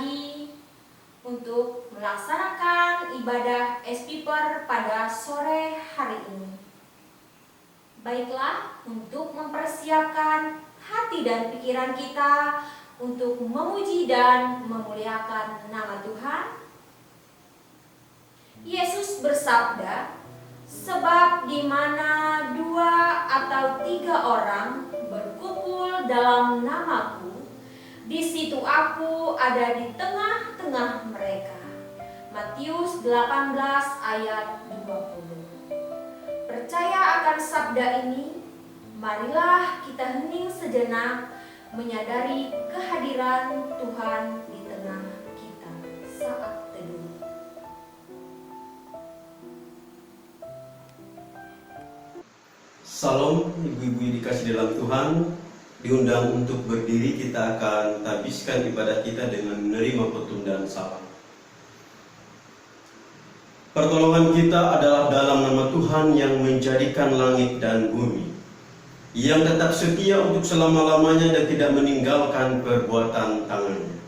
lagi untuk melaksanakan ibadah SPIPER pada sore hari ini. Baiklah, untuk mempersiapkan hati dan pikiran kita untuk memuji dan memuliakan nama Tuhan, Yesus bersabda, "Sebab di mana 2 atau 3 orang berkumpul dalam namaku, di situ aku ada di tengah-tengah mereka." Matius 18 ayat 20. Percaya akan sabda ini, marilah kita hening sejenak menyadari kehadiran Tuhan di tengah kita saat teduh. Salam ibu-ibu yang dikasih dalam Tuhan. Diundang untuk berdiri, kita akan habiskan ibadah kita dengan menerima petundaan salam. Pertolongan kita adalah dalam nama Tuhan yang menjadikan langit dan bumi, yang tetap setia untuk selama-lamanya dan tidak meninggalkan perbuatan tangannya.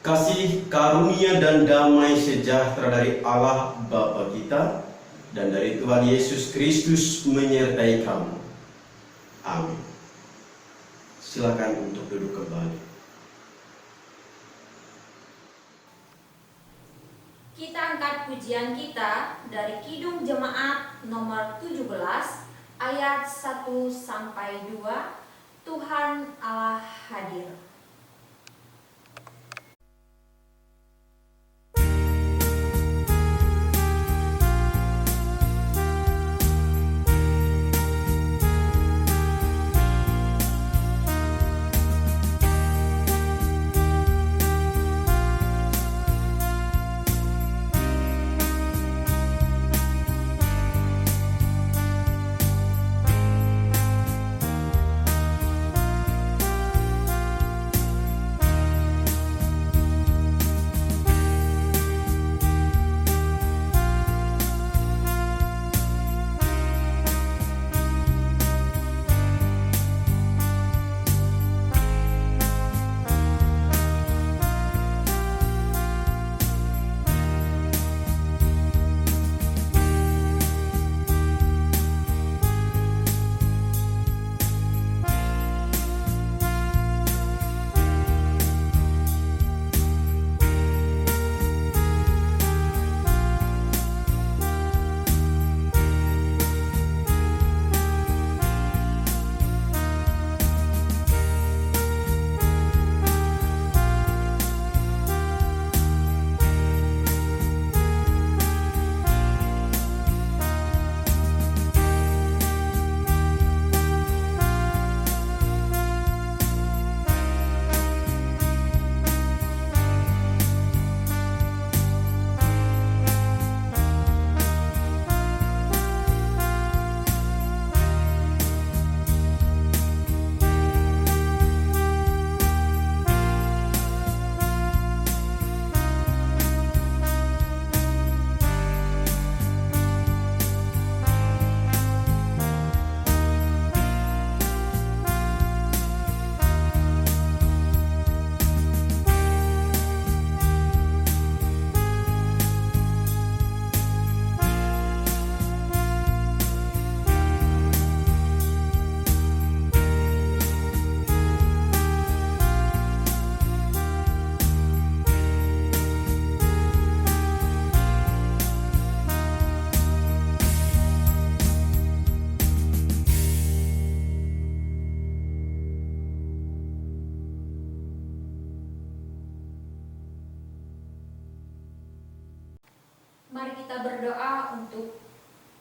Kasih, karunia, dan damai sejahtera dari Allah Bapa kita dan dari Tuhan Yesus Kristus menyertai kamu. Amin. Silakan untuk duduk kembali. Kita angkat pujian kita dari Kidung Jemaat nomor 17 ayat 1 sampai 2. Tuhan Allah hadir. Mari kita berdoa untuk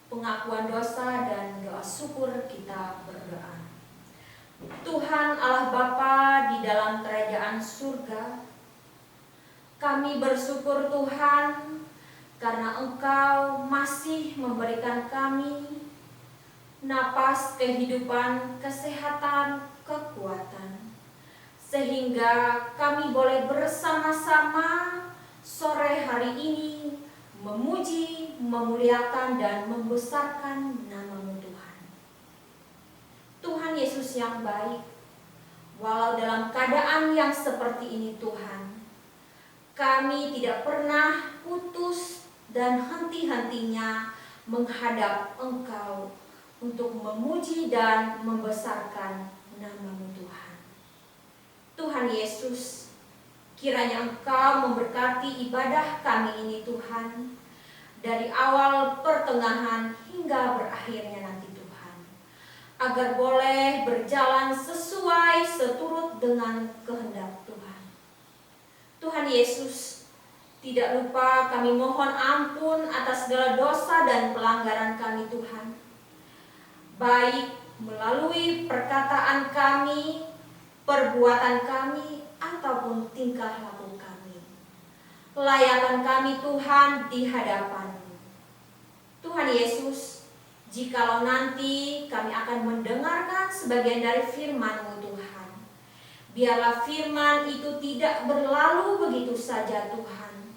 pengakuan dosa dan doa syukur. Kita berdoa. Tuhan Allah Bapa di dalam kerajaan surga, kami bersyukur Tuhan karena Engkau masih memberikan kami napas kehidupan, kesehatan, kekuatan, sehingga kami boleh bersama-sama sore hari ini memuji, memuliakan, dan membesarkan nama-Mu Tuhan. Tuhan Yesus yang baik, walau dalam keadaan yang seperti ini Tuhan, kami tidak pernah putus dan henti-hentinya menghadap Engkau untuk memuji dan membesarkan nama-Mu Tuhan. Tuhan Yesus, kiranya Engkau memberkati ibadah kami ini Tuhan, dari awal pertengahan hingga berakhirnya nanti Tuhan, agar boleh berjalan sesuai seturut dengan kehendak Tuhan. Tuhan Yesus, tidak lupa kami mohon ampun atas segala dosa dan pelanggaran kami Tuhan, baik melalui perkataan kami, perbuatan kami, ataupun tingkah laku kami. Layakan kami Tuhan di hadapan-Mu. Tuhan Yesus, jikalau nanti kami akan mendengarkan sebagian dari firman-Mu Tuhan, biarlah firman itu tidak berlalu begitu saja Tuhan,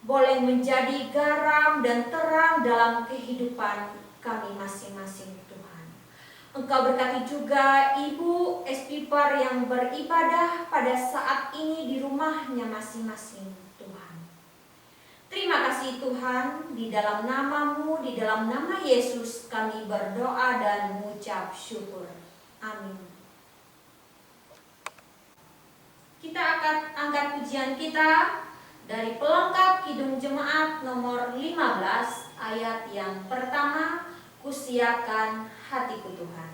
boleh menjadi garam dan terang dalam kehidupan kami masing-masing Tuhan. Engkau berkati juga Ibu Espipar yang beribadah pada saat ini di rumahnya masing-masing Tuhan. Terima kasih Tuhan, di dalam nama-Mu, di dalam nama Yesus kami berdoa dan mengucap syukur. Amin. Kita akan angkat pujian kita dari pelengkap Kidung Jemaat nomor 15 ayat yang pertama, Kusiapkan hatiku Tuhan.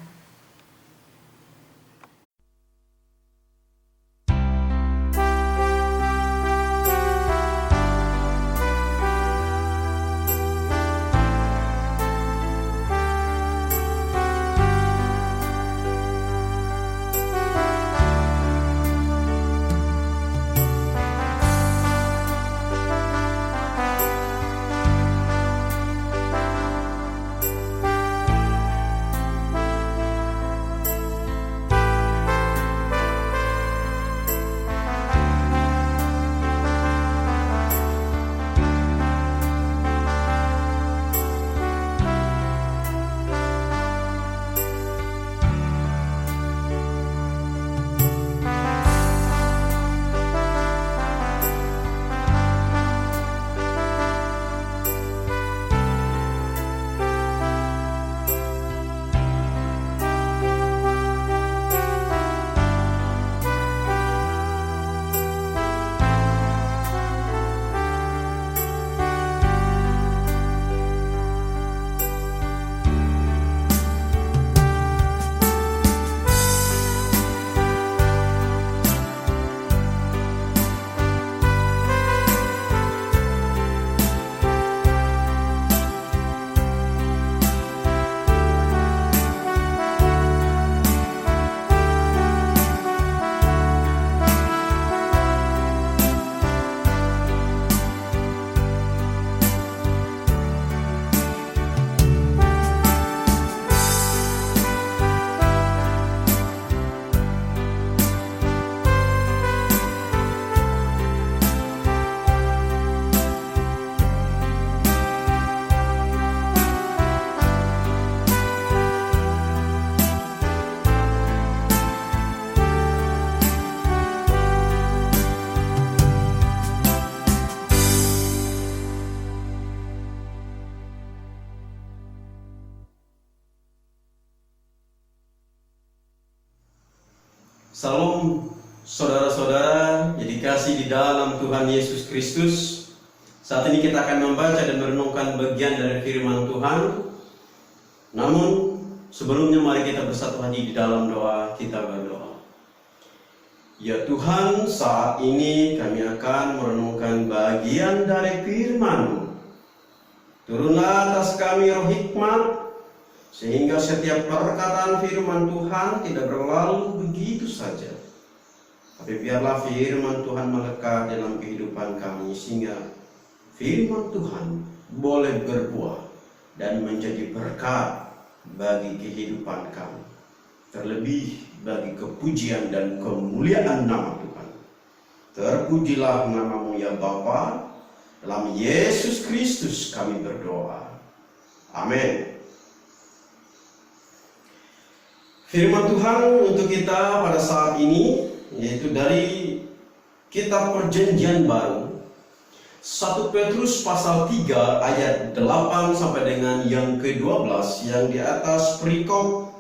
Salam saudara-saudara yang dikasih di dalam Tuhan Yesus Kristus. Saat ini kita akan membaca dan merenungkan bagian dari firman Tuhan. Namun sebelumnya mari kita bersatu hati di dalam doa. Kita berdoa. Ya Tuhan, saat ini kami akan merenungkan bagian dari firman-Mu. Turunlah atas kami roh hikmat, sehingga setiap perkataan firman Tuhan tidak berlalu begitu saja, tapi biarlah firman Tuhan melekat dalam kehidupan kami, sehingga firman Tuhan boleh berbuah dan menjadi berkat bagi kehidupan kami, terlebih bagi kepujian dan kemuliaan nama Tuhan. Terpujilah nama-Mu ya Bapa, dalam Yesus Kristus kami berdoa. Amin. Firman Tuhan untuk kita pada saat ini yaitu dari kitab Perjanjian Baru, 1 Petrus pasal 3 ayat 8 sampai dengan yang ke-12 yang di atas perikop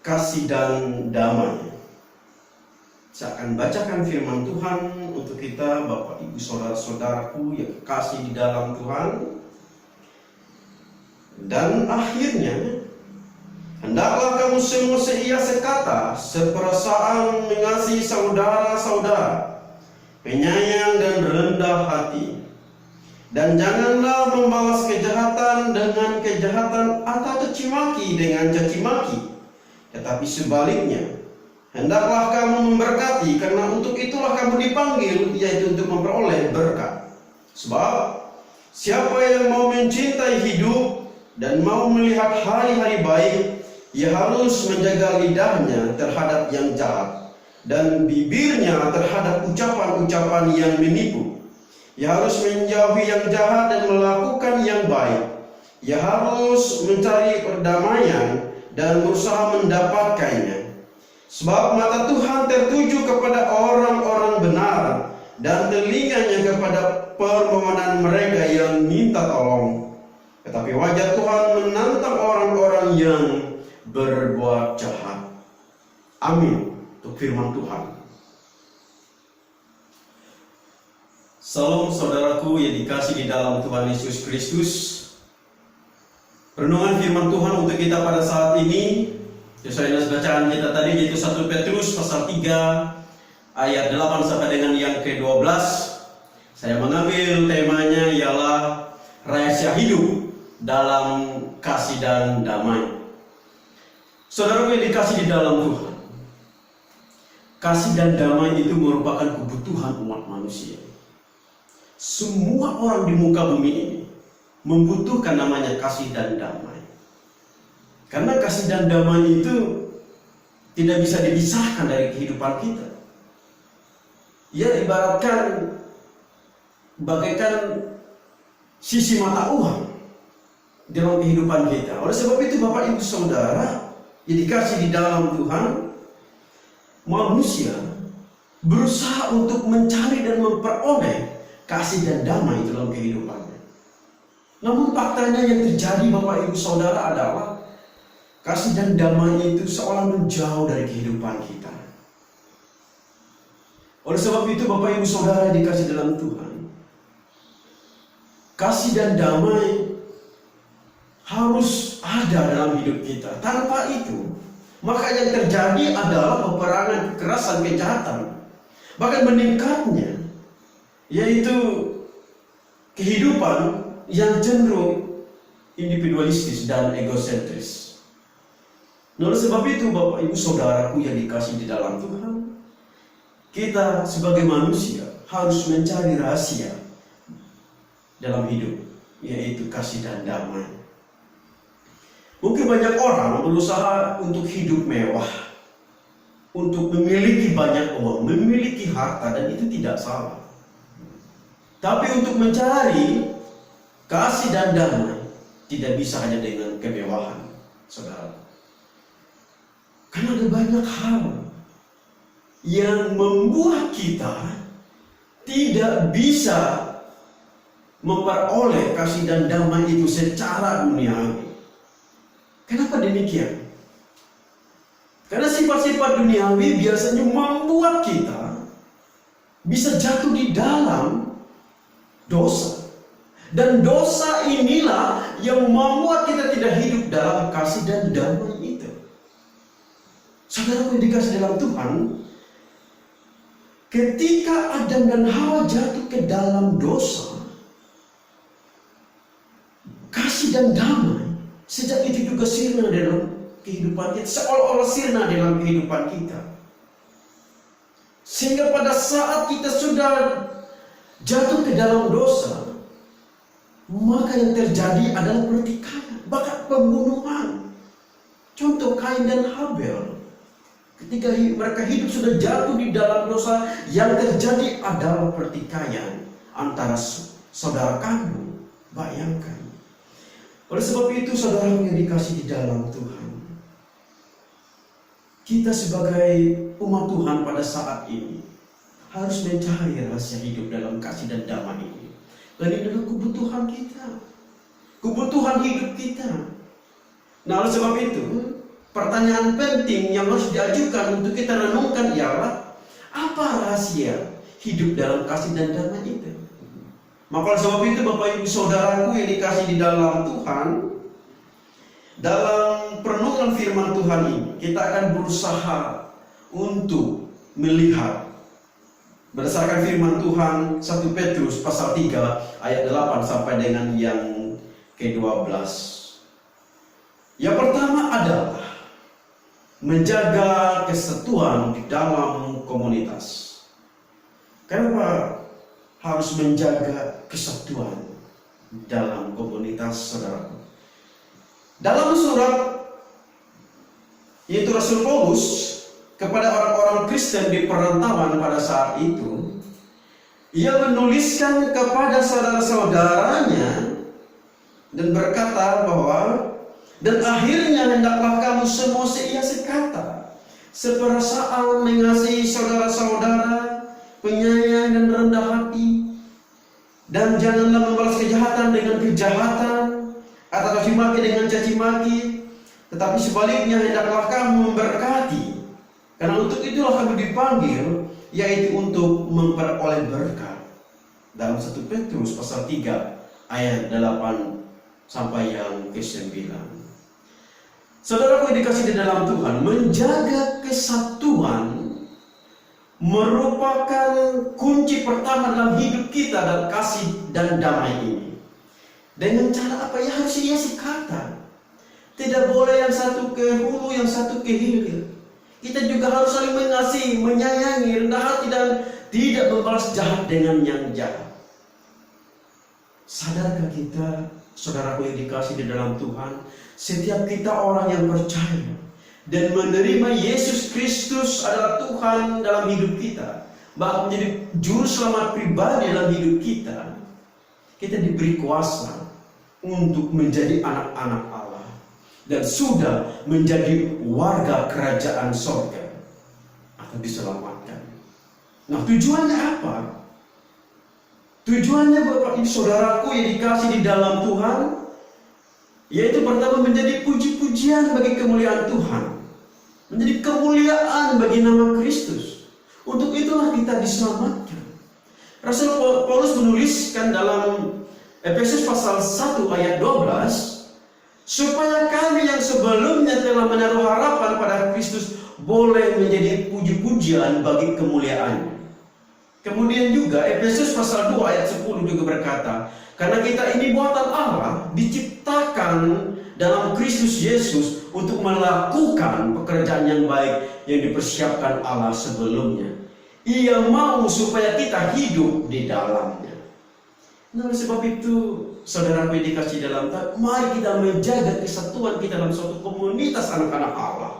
kasih dan damai. Saya akan bacakan firman Tuhan untuk kita, Bapak Ibu Saudara-saudaraku yang kasih di dalam Tuhan. Dan akhirnya, hendaklah kamu semua seia sekata, seperasaan, mengasihi saudara-saudara, penyayang dan rendah hati. Dan janganlah membalas kejahatan dengan kejahatan atau caci maki dengan caci maki, tetapi sebaliknya, hendaklah kamu memberkati, karena untuk itulah kamu dipanggil, yaitu untuk memperoleh berkat. Sebab siapa yang mau mencintai hidup dan mau melihat hari-hari baik, ia harus menjaga lidahnya terhadap yang jahat dan bibirnya terhadap ucapan-ucapan yang menipu. Ia harus menjauhi yang jahat dan melakukan yang baik. Ia harus mencari perdamaian dan berusaha mendapatkannya. Sebab mata Tuhan tertuju kepada orang-orang benar dan telinganya kepada permohonan mereka yang minta tolong. Tetapi wajah Tuhan menantang orang-orang yang berbuat jahat. Amin. Untuk firman Tuhan. Salam saudaraku yang dikasih di dalam Tuhan Yesus Kristus. Renungan firman Tuhan untuk kita pada saat ini sesuai dengan bacaan kita tadi, yaitu 1 Petrus pasal 3 ayat 8 sampai dengan yang ke-12. Saya mengambil temanya ialah rahasia hidup dalam kasih dan damai. Saudaraku yang dikasih di dalam Tuhan, kasih dan damai itu merupakan kebutuhan umat manusia. Semua orang di muka bumi ini membutuhkan namanya kasih dan damai. Karena kasih dan damai itu tidak bisa dipisahkan dari kehidupan kita. Ia ibaratkan bagaikan sisi mata uang dalam kehidupan kita. Oleh sebab itu Bapak Ibu Saudara yang dikasih di dalam Tuhan, manusia berusaha untuk mencari dan memperoleh kasih dan damai dalam kehidupannya. Namun faktanya yang terjadi Bapak Ibu Saudara adalah kasih dan damai itu seolah menjauh dari kehidupan kita. Oleh sebab itu Bapak Ibu Saudara dikasih dalam Tuhan, kasih dan damai harus ada dalam hidup kita. Tanpa itu, maka yang terjadi adalah peperangan, kekerasan, kejahatan, bahkan meningkatnya, yaitu kehidupan yang cenderung individualistis dan egosentris. Oleh sebab itu Bapak Ibu Saudaraku yang dikasih di dalam Tuhan, kita sebagai manusia harus mencari rahasia dalam hidup, yaitu kasih dan damai. Mungkin banyak orang berusaha untuk hidup mewah, untuk memiliki banyak uang, memiliki harta, dan itu tidak salah. Tapi untuk mencari kasih dan damai tidak bisa hanya dengan kemewahan, saudara. Karena ada banyak hal yang membuat kita tidak bisa memperoleh kasih dan damai itu secara duniawi. Kenapa demikian? Karena sifat-sifat duniawi biasanya membuat kita bisa jatuh di dalam dosa. Dan dosa inilah yang membuat kita tidak hidup dalam kasih dan damai itu. Saudaraku yang dikasih dalam Tuhan, ketika Adam dan Hawa jatuh ke dalam dosa, kasih dan damai sejak itu juga sirna dalam kehidupan kita, seolah-olah sirna dalam kehidupan kita. Sehingga pada saat kita sudah jatuh ke dalam dosa, maka yang terjadi adalah pertikaian, bahkan pembunuhan. Contoh Kain dan Habel. Ketika mereka hidup sudah jatuh di dalam dosa, yang terjadi adalah pertikaian antara saudara kandung. Bayangkan. Oleh sebab itu saudara yang dikasih di dalam Tuhan, kita sebagai umat Tuhan pada saat ini harus mencari rahasia hidup dalam kasih dan damai ini. Dan ini adalah kebutuhan kita, kebutuhan hidup kita. Nah, oleh sebab itu, pertanyaan penting yang harus diajukan untuk kita renungkan ialah, apa rahasia hidup dalam kasih dan damai itu? Maka oleh sebab itu, Bapak Ibu Saudaraku yang dikasih di dalam Tuhan, dalam perenungan firman Tuhan ini, kita akan berusaha untuk melihat berdasarkan firman Tuhan 1 Petrus pasal 3 ayat 8 sampai dengan yang ke-12. Yang pertama adalah menjaga kesatuan di dalam komunitas. Kenapa harus menjaga kesatuan dalam komunitas, saudaraku? Dalam surat yaitu Rasul Paulus kepada orang-orang Kristen di perantauan pada saat itu, ia menuliskan kepada saudara-saudaranya dan berkata bahwa, dan akhirnya hendaklah kamu semua seia sekata, seperasaan mengasihi saudara-saudara, penyayang dan rendah hati, dan janganlah membalas kejahatan dengan kejahatan atau caci maki dengan caci maki, tetapi sebaliknya hendaklah kamu memberkati. Karena untuk itulah kami dipanggil, yaitu untuk memperoleh berkat. Dalam 1 Petrus pasal 3 ayat 8 sampai yang ke-9. Saudaraku yang dikasih di dalam Tuhan, menjaga kesatuan merupakan kunci pertama dalam hidup kita dalam kasih dan damai ini. Dengan cara apa? Ya harus hiasi kata. Tidak boleh yang satu ke hulu, yang satu ke hilir. Kita juga harus saling mengasihi, menyayangi, rendah hati, dan tidak membalas jahat dengan yang jahat. Sadarkah kita, saudaraku yang dikasih di dalam Tuhan, setiap kita orang yang percaya dan menerima Yesus Kristus adalah Tuhan dalam hidup kita, bahkan menjadi juru selamat pribadi dalam hidup kita, kita diberi kuasa untuk menjadi anak-anak Allah dan sudah menjadi warga kerajaan sorga atau diselamatkan. Nah, tujuannya apa? Tujuannya Bapak Ibu Saudaraku yang dikasih di dalam Tuhan, yaitu pertama menjadi puji-pujian bagi kemuliaan Tuhan, menjadi kemuliaan bagi nama Kristus. Untuk itulah kita diselamatkan. Rasul Paulus menuliskan dalam Efesus pasal 1 ayat 12, supaya kami yang sebelumnya telah menaruh harapan pada Kristus boleh menjadi puji-pujian bagi kemuliaannya. Kemudian juga Efesus pasal 2 ayat 10 juga berkata, karena kita ini buatan Allah, diciptakan dalam Kristus Yesus untuk melakukan pekerjaan yang baik yang dipersiapkan Allah sebelumnya. Ia mau supaya kita hidup di dalamnya. Nah, oleh sebab itu, saudaraku yang dikasih dalam Tuhan, mari kita menjaga kesatuan kita dalam suatu komunitas anak-anak Allah.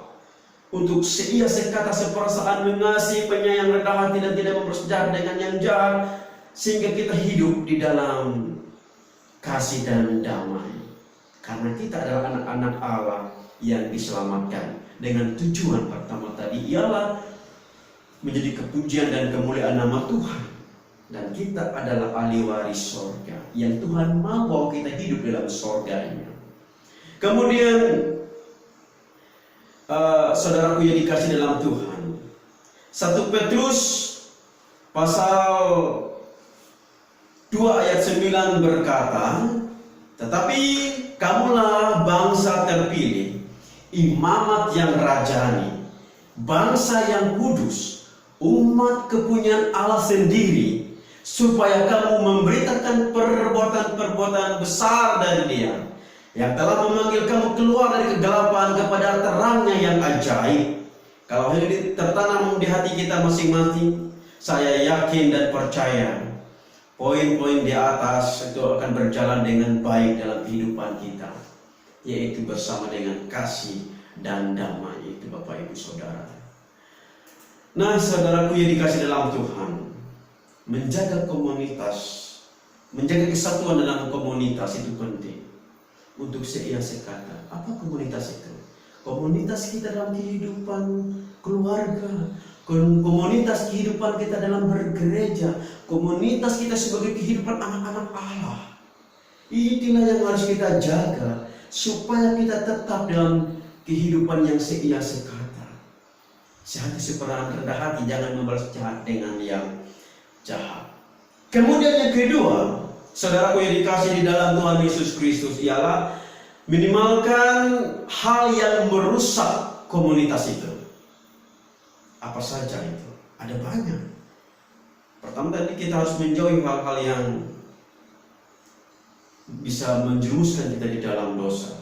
Untuk seia sekata, seperasaan, mengasihi, penyayang, rendah hati, dan tidak membalas jahat dengan yang jahat, sehingga kita hidup di dalam kasih dan damai. Karena kita adalah anak-anak Allah yang diselamatkan. Dengan tujuan pertama tadi ialah menjadi kepujian dan kemuliaan nama Tuhan. Dan kita adalah ahli waris sorga yang Tuhan mau bahwa kita hidup dalam sorganya. Kemudian saudaraku yang dikasih dalam Tuhan, 1 Petrus pasal 2 ayat 9 berkata, tetapi kamulah bangsa terpilih, imamat yang rajani, bangsa yang kudus, umat kepunyaan Allah sendiri, supaya kamu memberitakan perbuatan-perbuatan besar dari Dia, yang telah memanggil kamu keluar dari kegelapan kepada terangnya yang ajaib. Kalau ini tertanam di hati kita masing-masing, saya yakin dan percaya poin-poin di atas itu akan berjalan dengan baik dalam kehidupan kita, yaitu bersama dengan kasih dan damai. Itu Bapak Ibu Saudara. Nah, saudaraku yang dikasih dalam Tuhan, menjaga komunitas, menjaga kesatuan dalam komunitas itu penting. Untuk seia sekata, apa komunitas itu? Komunitas kita dalam kehidupan keluarga, komunitas kehidupan kita dalam bergereja, komunitas kita sebagai kehidupan anak-anak Allah. Inilah yang harus kita jaga supaya kita tetap dalam kehidupan yang seia sekata. Sehati sepenuhnya rendah hati, jangan membalas jahat dengan yang jahat. Kemudian yang kedua, saudaraku yang dikasih di dalam Tuhan Yesus Kristus, ialah minimalkan hal yang merusak komunitas itu. Apa saja itu? Ada banyak. Pertama tadi kita harus menjauhi hal-hal yang bisa menjerumuskan kita di dalam dosa.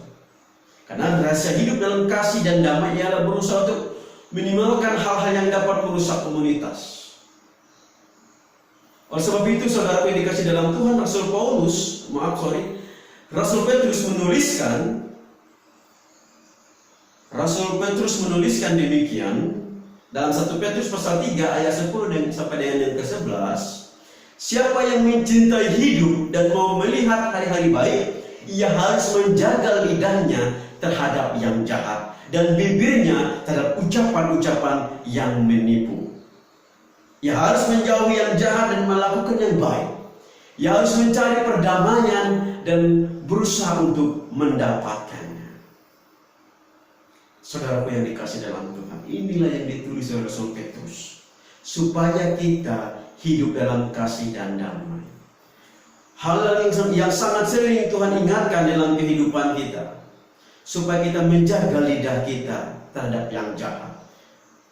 Karena rahasia hidup dalam kasih dan damai ialah berusaha untuk minimalkan hal-hal yang dapat merusak komunitas. Oleh sebab itu, saudara yang dikasih dalam Tuhan, Rasul Petrus menuliskan demikian dalam 1 Petrus pasal 3 ayat 10 sampai dengan yang ke-11. Siapa yang mencintai hidup dan mau melihat hari-hari baik, ia harus menjaga lidahnya terhadap yang jahat dan bibirnya terhadap ucapan-ucapan yang menipu. Ia harus menjauhi yang jahat dan melakukan yang baik. Ia harus mencari perdamaian dan berusaha untuk mendapatkannya. Saudaraku yang dikasih dalam Tuhan, inilah yang ditulis oleh Rasul Petrus, supaya kita hidup dalam kasih dan damai. Hal yang sangat sering Tuhan ingatkan dalam kehidupan kita, supaya kita menjaga lidah kita terhadap yang jahat,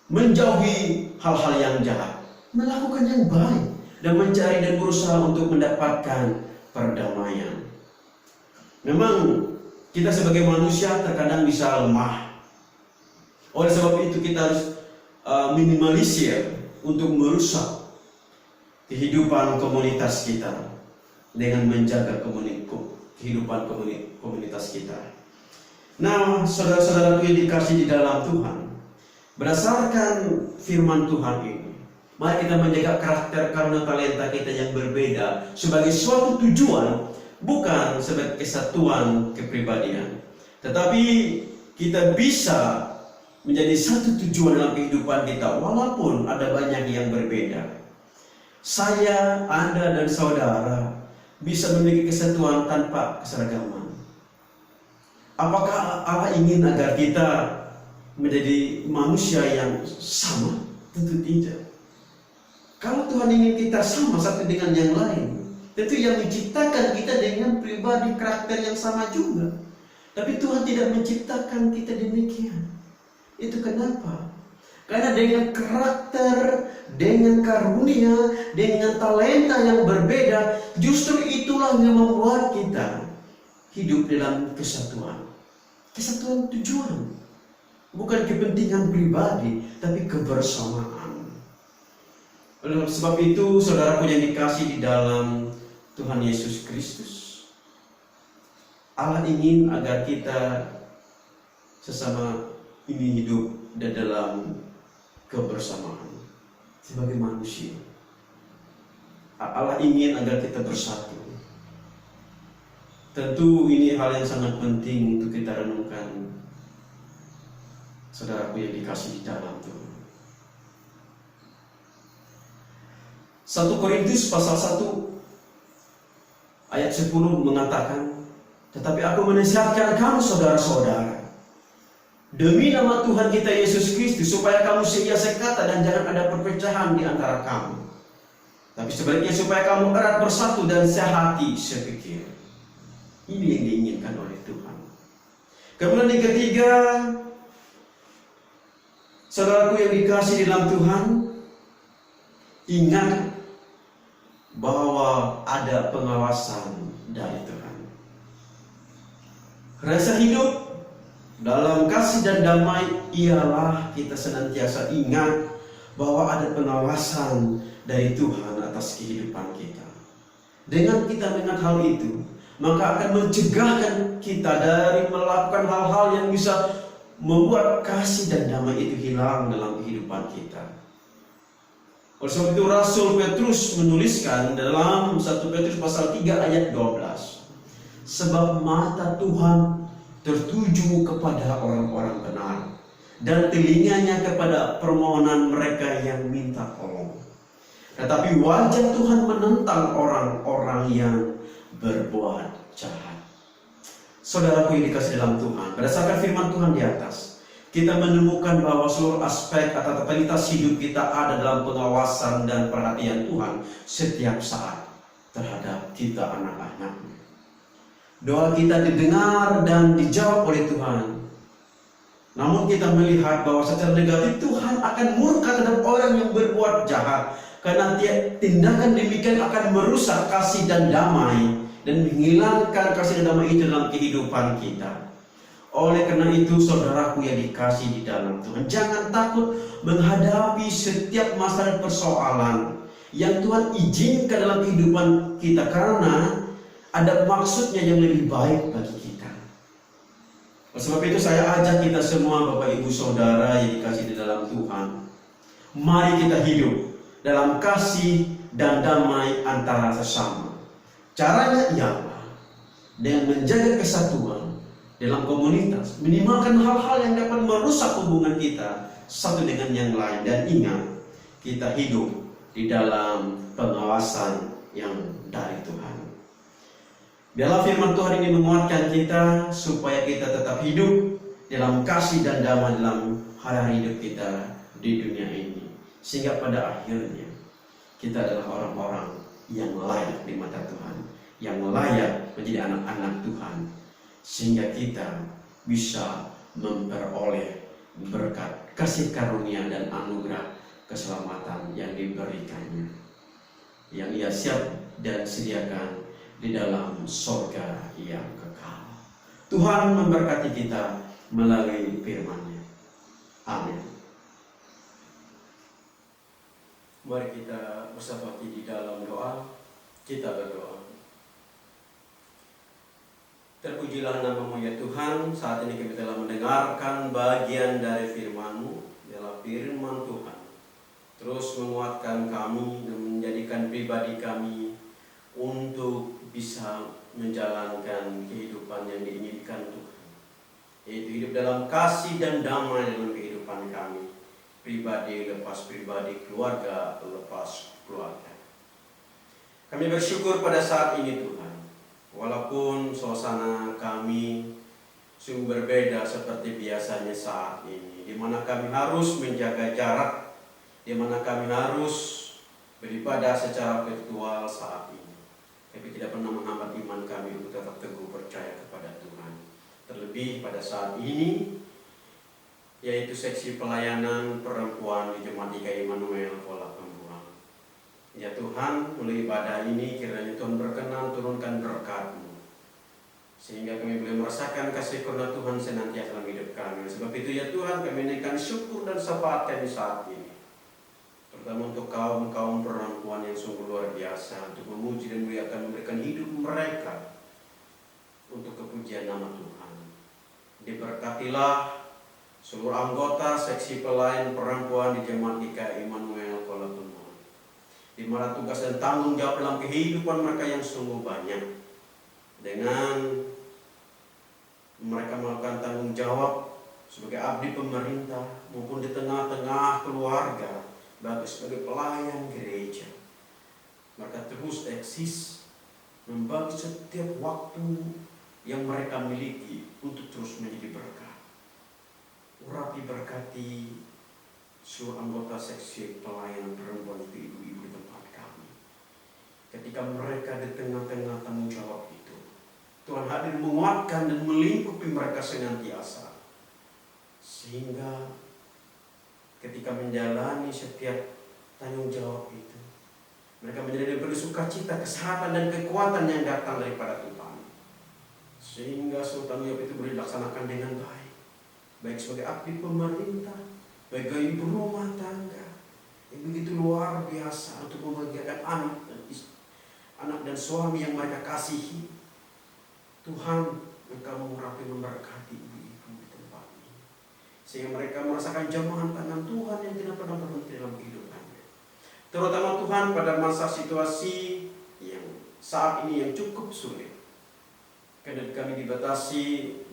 menjauhi hal-hal yang jahat, melakukan yang baik, dan mencari dan berusaha untuk mendapatkan perdamaian. Memang kita sebagai manusia terkadang bisa lemah. Oleh sebab itu kita harus minimalisir untuk merusak kehidupan komunitas kita dengan menjaga kehidupan komunitas kita. Nah, saudara-saudaraku yang dikasih di dalam Tuhan, berdasarkan firman Tuhan ini, mari kita menjaga karakter karena talenta kita yang berbeda sebagai suatu tujuan, bukan sebagai kesatuan kepribadian. Tetapi kita bisa menjadi satu tujuan dalam kehidupan kita walaupun ada banyak yang berbeda. Saya, Anda, dan saudara bisa memiliki kesatuan tanpa keseragaman. Apakah Allah ingin agar kita menjadi manusia yang sama? Tentu tidak. Kalau Tuhan ingin kita sama satu dengan yang lain, tentu yang menciptakan kita dengan pribadi karakter yang sama juga. Tapi Tuhan tidak menciptakan kita demikian. Itu kenapa? Karena dengan karakter, dengan karunia, dengan talenta yang berbeda, justru itulah yang membuat kita hidup dalam kesatuan. Kesatuan tujuan. Bukan kepentingan pribadi, tapi kebersamaan. Oleh sebab itu, saudaraku yang dikasih di dalam Tuhan Yesus Kristus, Allah ingin agar kita sesama ini hidup di dalam kebersamaan sebagai manusia. Allah ingin agar kita bersatu. Tentu ini hal yang sangat penting untuk kita renungkan, saudaraku yang dikasih di dalam Tuhan. 1 Korintus pasal 1 ayat 10 mengatakan, tetapi aku menasihatkan kamu saudara-saudara, demi nama Tuhan kita Yesus Kristus, supaya kamu seia sekata dan jangan ada perpecahan di antara kamu. Tapi sebaliknya supaya kamu erat bersatu dan sehati sepikir. Ini yang diinginkan oleh Tuhan. Kemudian yang ketiga, saudaraku yang dikasih dalam Tuhan, ingat bahwa ada pengawasan dari Tuhan. Rasa hidup dalam kasih dan damai ialah kita senantiasa ingat bahwa ada pengawasan dari Tuhan atas kehidupan kita. Dengan kita mengingat hal itu, maka akan mencegahkan kita dari melakukan hal-hal yang bisa membuat kasih dan damai itu hilang dalam kehidupan kita. Oleh sebab itu Rasul Petrus menuliskan dalam 1 Petrus pasal 3 ayat 12, sebab mata Tuhan tertuju kepada orang-orang benar dan telinganya kepada permohonan mereka yang minta tolong. Tetapi wajah Tuhan menentang orang-orang yang berbuat jahat. Saudaraku yang dikasihi dalam Tuhan, berdasarkan firman Tuhan di atas, kita menemukan bahwa seluruh aspek atau totalitas hidup kita ada dalam pengawasan dan perhatian Tuhan setiap saat terhadap kita anak-anaknya. Doa kita didengar dan dijawab oleh Tuhan. Namun kita melihat bahwa secara negatif Tuhan akan murka terhadap orang yang berbuat jahat, karena tindakan demikian akan merusak kasih dan damai dan menghilangkan kasih dan damai itu dalam kehidupan kita. Oleh karena itu, saudaraku yang dikasih di dalam Tuhan, jangan takut menghadapi setiap masalah persoalan yang Tuhan izinkan dalam kehidupan kita, karena ada maksudnya yang lebih baik bagi kita. Oleh sebab itu saya ajak kita semua, Bapak Ibu Saudara yang dikasih di dalam Tuhan, mari kita hidup dalam kasih dan damai antara sesama. Caranya ialah dengan menjaga kesatuan dalam komunitas, minimalkan hal-hal yang dapat merusak hubungan kita satu dengan yang lain, dan ingat, kita hidup di dalam pengawasan yang dari Tuhan. Biarlah firman Tuhan ini menguatkan kita supaya kita tetap hidup dalam kasih dan damai dalam hari-hari hidup kita di dunia ini, sehingga pada akhirnya kita adalah orang-orang yang layak di mata Tuhan, yang layak menjadi anak-anak Tuhan, sehingga kita bisa memperoleh berkat kasih karunia dan anugerah keselamatan yang diberikannya, yang Ia siap dan sediakan di dalam surga yang kekal. Tuhan memberkati kita melalui firman-Nya. Amin. Mari kita bersatu di dalam doa. Kita berdoa. Terpujilah nama-Mu ya Tuhan. Saat ini kami telah mendengarkan bagian dari firman-Mu, adalah firman Tuhan. Terus menguatkan kami dan menjadikan pribadi kami untuk bisa menjalankan kehidupan yang diinginkan Tuhan, yaitu hidup dalam kasih dan damai dalam kehidupan kami, pribadi lepas pribadi, keluarga lepas keluarga. Kami bersyukur pada saat ini Tuhan, walaupun suasana kami sungguh berbeda seperti biasanya saat ini, di mana kami harus menjaga jarak, di mana kami harus beribadah secara virtual saat ini. Tapi tidak pernah menghambat iman kami untuk tetap teguh percaya kepada Tuhan. Terlebih pada saat ini, yaitu seksi pelayanan perempuan di Jemaat GKI Immanuel Kuala Pembuang. Ya Tuhan, melalui ibadah ini kiranya Tuhan berkenan turunkan berkat-Mu, sehingga kami boleh merasakan kasih karunia Tuhan senantiasa dalam hidup kami. Sebab itu ya Tuhan, kami naikkan syukur dan syafaat kami saat ini, terutama untuk kaum-kaum perempuan yang sungguh luar biasa, untuk memuji dan muliakan, memberikan hidup mereka untuk kepujian nama Tuhan. Diberkatilah seluruh anggota seksi pelayan perempuan di Jemaat GKI Immanuel Kuala Pembuang, di mana tugas dan tanggung jawab dalam kehidupan mereka yang sungguh banyak, dengan mereka melakukan tanggung jawab sebagai abdi pemerintah maupun di tengah-tengah keluarga, sebagai pelayan gereja. Mereka terus eksis membagi setiap waktu yang mereka miliki untuk terus menjadi berkat. Urapi berkati seluruh anggota seksi pelayanan perempuan itu, ibu-ibu di tempat kami. Ketika mereka di tengah-tengah tanggung jawab itu, Tuhan hadir menguatkan dan melingkupi mereka senantiasa, sehingga ketika menjalani setiap tanggung jawab itu, mereka menjadi penuh sukacita, kesehatan dan kekuatan yang datang daripada Tuhan, sehingga seluruh tanggung jawab itu boleh dilaksanakan dengan baik, baik sebagai abdi pemerintah, baik ibu rumah tangga yang begitu luar biasa untuk membahagiakan anak dan suami yang mereka kasihi. Tuhan, Engkau mengurapi memberkati ibu-ibu di tempat ini, sehingga mereka merasakan jamahan tangan Tuhan yang tidak pernah berhenti dalam kehidupannya. Terutama Tuhan pada masa situasi yang saat ini yang cukup sulit, karena kami dibatasi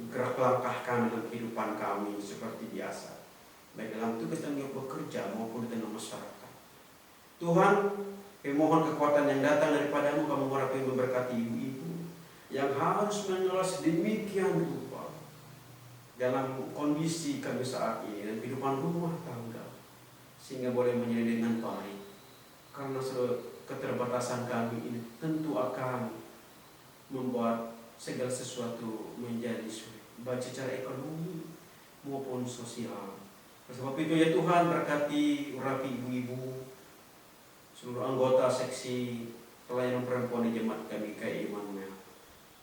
gerak langkah kami dalam kehidupan kami seperti biasa. baik dalam tugas dan bekerja maupun di tengah masyarakat. Tuhan, kami mohon kekuatan yang datang daripadamu, kami mohon kami memberkati ibu-ibu yang harus mengelola sedemikian rupa dalam kondisi kami saat ini dan kehidupan rumah tangga, sehingga boleh menjadi dengan baik. Karena keterbatasan kami ini tentu akan membuat segala sesuatu menjadi sulit, baik secara ekonomi maupun sosial. Sebab itu ya Tuhan, berkati urapi ibu-ibu, seluruh anggota seksi pelayanan perempuan di jemaat kami KI Immanuel,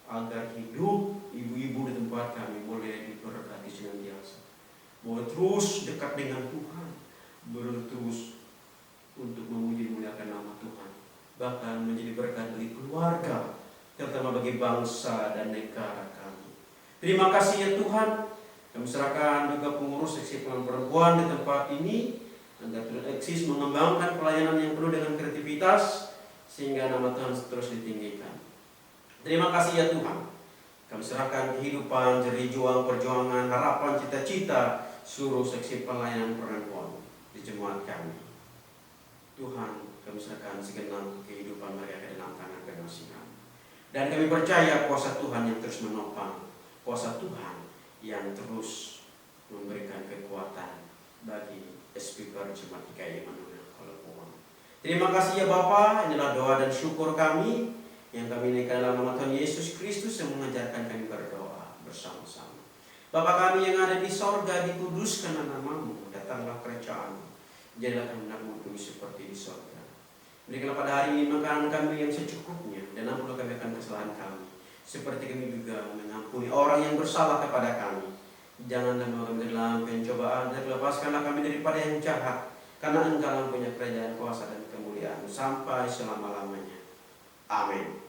agar hidup ibu-ibu di tempat kami boleh diberkati senantiasa, boleh terus dekat dengan Tuhan, boleh terus untuk memuji muliakan nama Tuhan, bahkan menjadi berkat bagi keluarga, terutama bagi bangsa dan negara kami. Terima kasih ya Tuhan. Kami serahkan juga pengurus seksi pelayanan perempuan di tempat ini agar terus eksis mengembangkan pelayanan yang penuh dengan kreativitas sehingga nama Tuhan terus ditinggikan. Terima kasih ya Tuhan. Kami serahkan kehidupan, jerih juang, perjuangan, harapan, cita-cita seluruh seksi pelayanan perempuan di jemaat kami. Tuhan, kami serahkan segenap kehidupan mereka ke dalam tangan kekasihan. Dan kami percaya kuasa Tuhan yang terus menopang, kuasa Tuhan yang terus memberikan kekuatan bagi speaker Jemaat GKI Immanuel Kalekuang. Terima kasih ya Bapa, inilah doa dan syukur kami yang kami naikkan dalam nama Tuhan Yesus Kristus yang mengajarkan kami berdoa bersama-sama. Bapa kami yang ada di sorga, dikuduskan namamu, datanglah kerajaan-Mu, jadilah kehendak-Mu bumi seperti di sorga. Berikanlah pada hari ini makanan kami yang secukupnya, dan ampunilah kami akan kesalahan kami, seperti kami juga mengampuni orang yang bersalah kepada kami. Janganlah membawa kami dalam pencobaan, dan lepaskanlah kami daripada yang jahat, karena Engkau punya kerajaan, kuasa dan kemuliaan sampai selama-lamanya. Amin.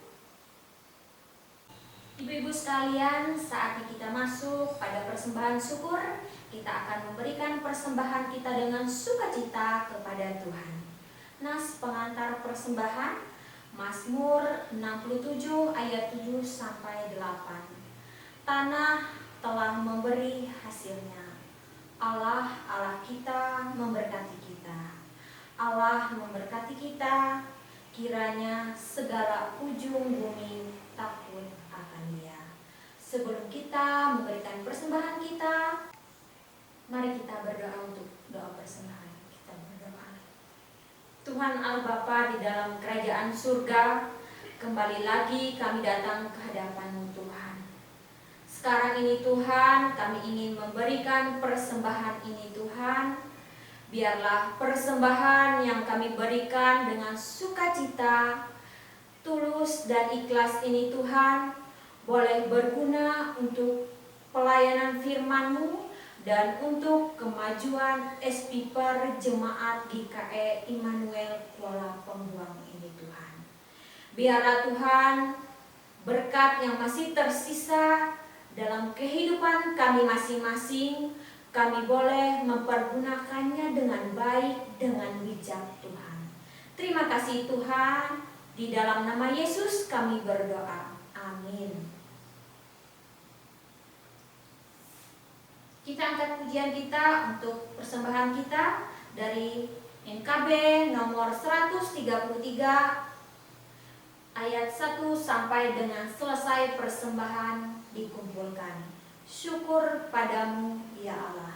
Ibu-ibu sekalian, saatnya kita masuk pada persembahan syukur. Kita akan memberikan persembahan kita dengan sukacita kepada Tuhan. Nas pengantar persembahan Mazmur 67 ayat 7 sampai 8. Tanah telah memberi hasilnya. Allah kita memberkati kita. Allah memberkati kita. Kiranya segala ujung bumi takut akan Dia. Sebelum kita memberikan persembahan kita, mari kita berdoa untuk doa persembahan. Tuhan Allah Bapa di dalam kerajaan surga, kembali lagi kami datang ke hadapan-Mu Tuhan. Sekarang ini Tuhan, kami ingin memberikan persembahan ini Tuhan. Biarlah persembahan yang kami berikan dengan sukacita, tulus dan ikhlas ini Tuhan, boleh berguna untuk pelayanan firman-Mu, dan untuk kemajuan speaker Jemaat GKI Immanuel Kuala Pembuang ini Tuhan. Biarlah Tuhan berkat yang masih tersisa dalam kehidupan kami masing-masing, kami boleh mempergunakannya dengan baik, dengan bijak Tuhan. Terima kasih Tuhan, di dalam nama Yesus kami berdoa. Amin. Kita angkat pujian kita untuk persembahan kita dari NKB nomor 133 ayat 1 sampai dengan selesai persembahan dikumpulkan. Syukur padamu ya Allah.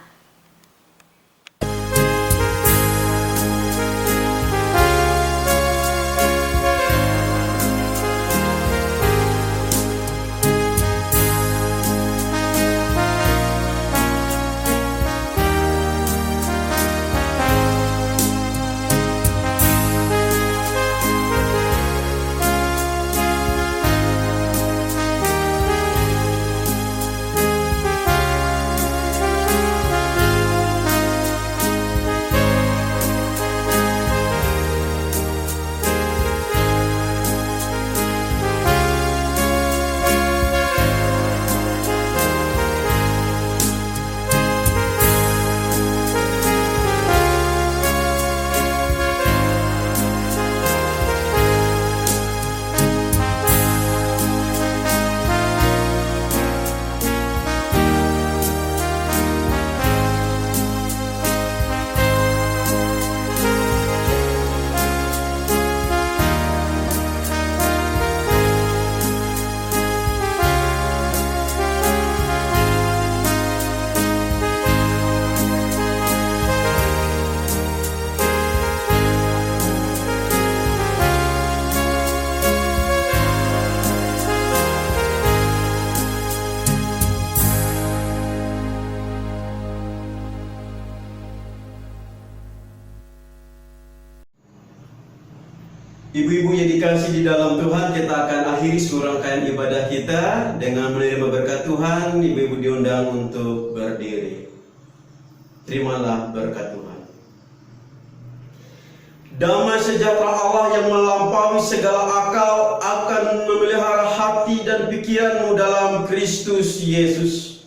Ibu-ibu yang dikasih di dalam Tuhan, kita akan akhiri seluruh rangkaian ibadah kita dengan menerima berkat Tuhan. Ibu-ibu diundang untuk berdiri. Terimalah berkat Tuhan. Damai sejahtera Allah yang melampaui segala akal akan memelihara hati dan pikiranmu dalam Kristus Yesus.